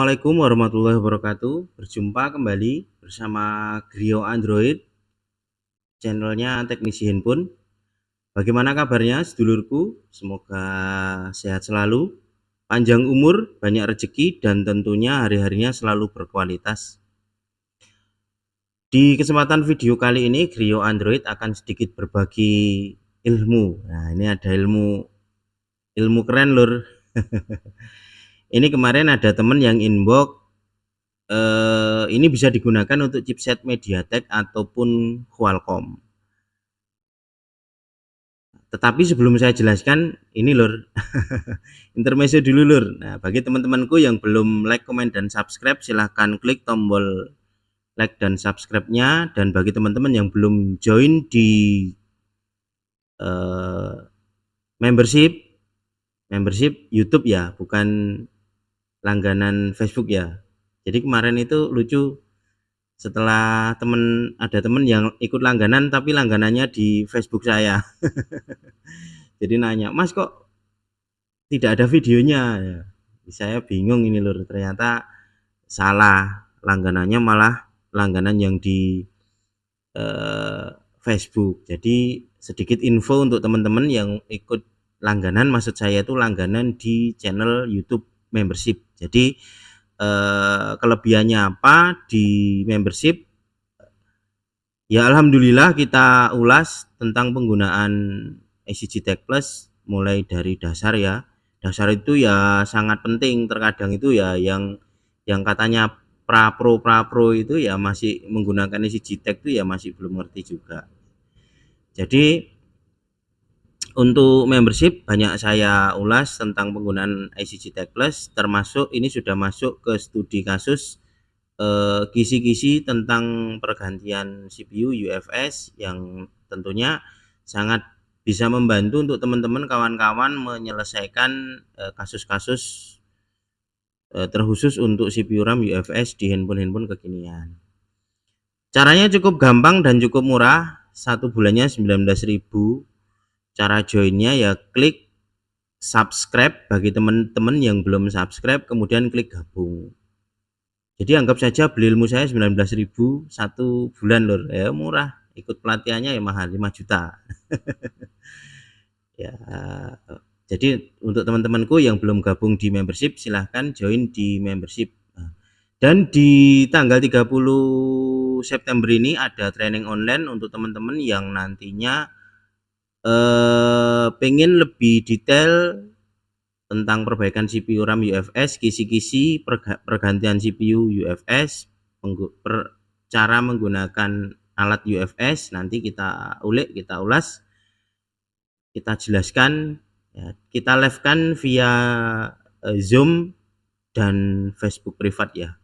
Assalamualaikum warahmatullahi wabarakatuh. Berjumpa kembali bersama Grio Android, channelnya teknisi handphone. Bagaimana kabarnya sedulurku? Semoga sehat selalu, panjang umur, banyak rezeki, dan tentunya hari-harinya selalu berkualitas. Di kesempatan video kali ini, Grio Android akan sedikit berbagi ilmu. Nah, ini ada ilmu keren lur. Ini kemarin ada temen yang inbox, ini bisa digunakan untuk chipset MediaTek ataupun Qualcomm. Tetapi sebelum saya jelaskan, ini lur, intermezzo dulu lur. Nah, bagi teman-temanku yang belum like, comment, dan subscribe, silahkan klik tombol like dan subscribe-nya. Dan bagi teman-teman yang belum join di membership YouTube ya, bukan langganan Facebook ya. Jadi kemarin itu lucu, setelah ada temen yang ikut langganan tapi langganannya di Facebook saya. Jadi nanya, Mas kok tidak ada videonya ya. Saya bingung ini lur, ternyata salah, langganannya malah langganan yang di Facebook. Jadi sedikit info untuk teman-teman yang ikut langganan, maksud saya itu langganan di channel YouTube membership. Jadi kelebihannya apa di membership? Ya alhamdulillah kita ulas tentang penggunaan ECG Tech Plus mulai dari dasar ya. Dasar itu ya sangat penting, terkadang itu ya yang katanya pra-pro itu ya masih menggunakan ECG Tech itu ya masih belum ngerti juga. Jadi untuk membership banyak saya ulas tentang penggunaan ECG Tech Plus, termasuk ini sudah masuk ke studi kasus kisi-kisi tentang pergantian CPU UFS yang tentunya sangat bisa membantu untuk teman-teman kawan-kawan menyelesaikan kasus-kasus terkhusus untuk CPU RAM UFS di handphone-handphone kekinian. Caranya cukup gampang dan cukup murah, 1 bulannya 19.000. Cara joinnya ya klik subscribe bagi teman-teman yang belum subscribe, kemudian klik gabung. Jadi anggap saja beli ilmu saya 19.000 1 bulan lur, ya murah. Ikut pelatihannya ya mahal 5 juta. Ya, jadi untuk teman-temanku yang belum gabung di membership, silahkan join di membership. Dan di tanggal 30 September ini ada training online untuk teman-teman yang nantinya pengen lebih detail tentang perbaikan CPU RAM UFS, kisi-kisi pergantian CPU UFS, cara menggunakan alat UFS. Nanti kita ulik, kita ulas, kita jelaskan ya, kita live kan via Zoom dan Facebook privat ya.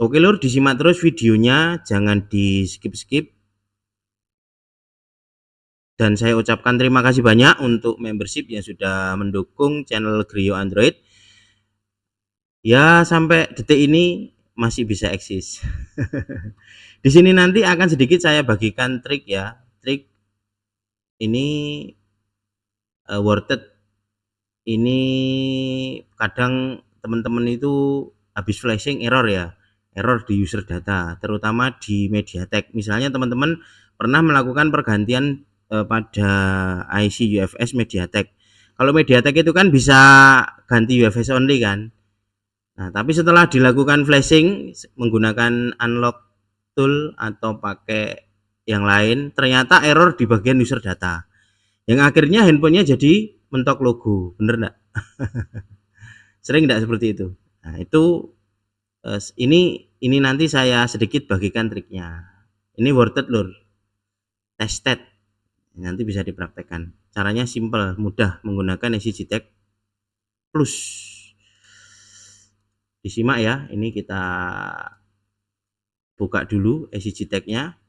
Oke lur, disimak terus videonya, jangan di skip-skip. Dan saya ucapkan terima kasih banyak untuk membership yang sudah mendukung channel Grio Android. Ya sampai detik ini masih bisa eksis. Di sini nanti akan sedikit saya bagikan trik ya. Trik ini worth it. Ini kadang teman-teman itu habis flashing error ya. Error di user data, terutama di MediaTek. Misalnya teman-teman pernah melakukan pergantian pada IC UFS MediaTek. Kalau MediaTek itu kan bisa ganti UFS only kan. Nah, tapi setelah dilakukan flashing menggunakan unlock tool atau pakai yang lain, ternyata error di bagian user data. Yang akhirnya handphonenya jadi mentok logo, bener enggak? Sering enggak seperti itu? Nah, itu ini nanti saya sedikit bagikan triknya. Ini worth it lur. Tested. Nanti bisa dipraktekkan. Caranya simple, mudah menggunakan ECG Tech Plus. Disimak ya, ini kita buka dulu ECG Tech-nya.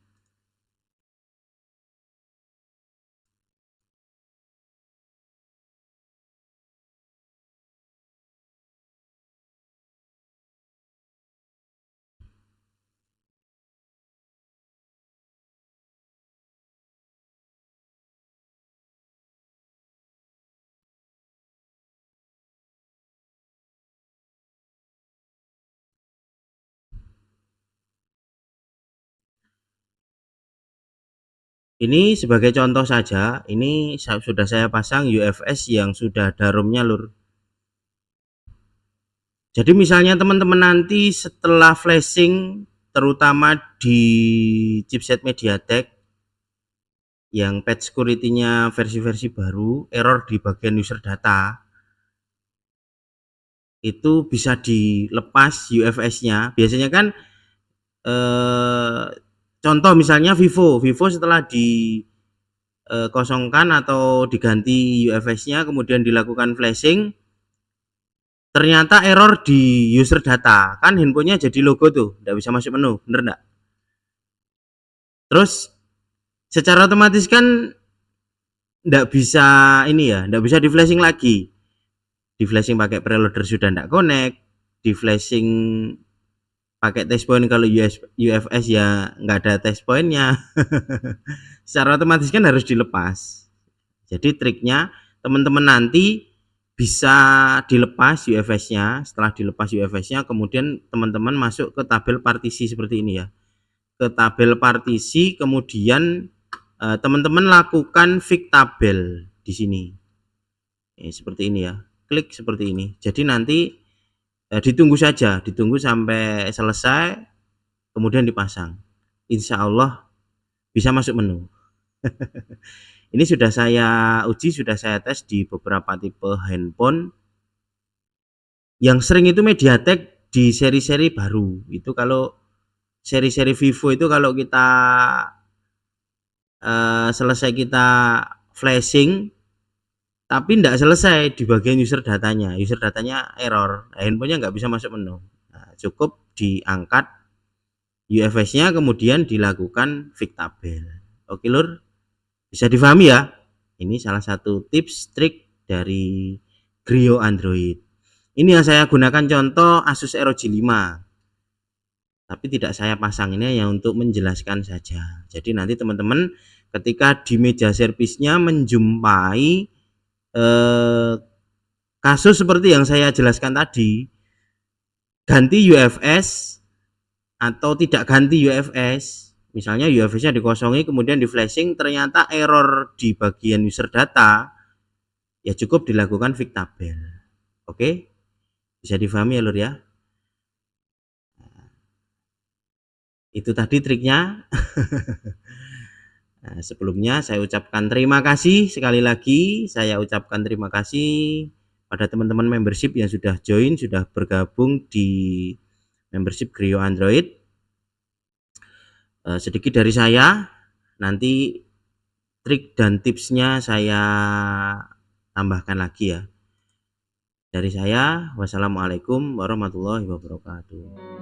Ini sebagai contoh saja, ini sudah saya pasang UFS yang sudah ada ROM-nya lur. Jadi misalnya teman-teman nanti setelah flashing, terutama di chipset MediaTek yang patch security-nya versi-versi baru, error di bagian user data, itu bisa dilepas UFS-nya. Biasanya kan contoh misalnya Vivo setelah dikosongkan atau diganti UFS-nya kemudian dilakukan flashing, ternyata error di user data, kan handphonenya jadi logo tuh, nggak bisa masuk menu, bener nggak? Terus secara otomatis kan nggak bisa ini ya, nggak bisa di flashing lagi. Di flashing pakai preloader sudah nggak connect, di flashing pakai test point kalau UFS ya nggak ada test pointnya. Secara otomatis kan harus dilepas. Jadi triknya teman-teman nanti bisa dilepas UFS-nya. Setelah dilepas UFS-nya kemudian teman-teman masuk ke tabel partisi seperti ini ya, ke tabel partisi, kemudian teman-teman lakukan fix tabel di sini seperti ini ya, klik seperti ini. Jadi nanti ditunggu saja, ditunggu sampai selesai kemudian dipasang, insya Allah bisa masuk menu. Ini sudah saya uji, sudah saya tes di beberapa tipe handphone. Yang sering itu MediaTek di seri-seri baru. Itu kalau seri-seri Vivo itu kalau kita selesai kita flashing tapi tidak selesai di bagian user datanya error, handphonenya nggak bisa masuk menu. Nah, cukup diangkat UFS-nya kemudian dilakukan fix tabel. Oke lur, bisa difahami ya. Ini salah satu tips trik dari Grio Android. Ini yang saya gunakan contoh Asus ROG 5, tapi tidak saya pasang, ini yang untuk menjelaskan saja. Jadi nanti teman-teman ketika di meja servisnya menjumpai kasus seperti yang saya jelaskan tadi, ganti UFS atau tidak ganti UFS, misalnya UFS-nya dikosongi kemudian di flashing ternyata error di bagian user data, ya cukup dilakukan fix tabel. Oke, bisa difahami ya lur ya. Itu tadi triknya. Nah, sebelumnya saya ucapkan terima kasih sekali lagi. Saya ucapkan terima kasih pada teman-teman membership yang sudah join, sudah bergabung di membership Grio Android. Sedikit dari saya, nanti trik dan tipsnya saya tambahkan lagi ya. Dari saya, wassalamualaikum warahmatullahi wabarakatuh.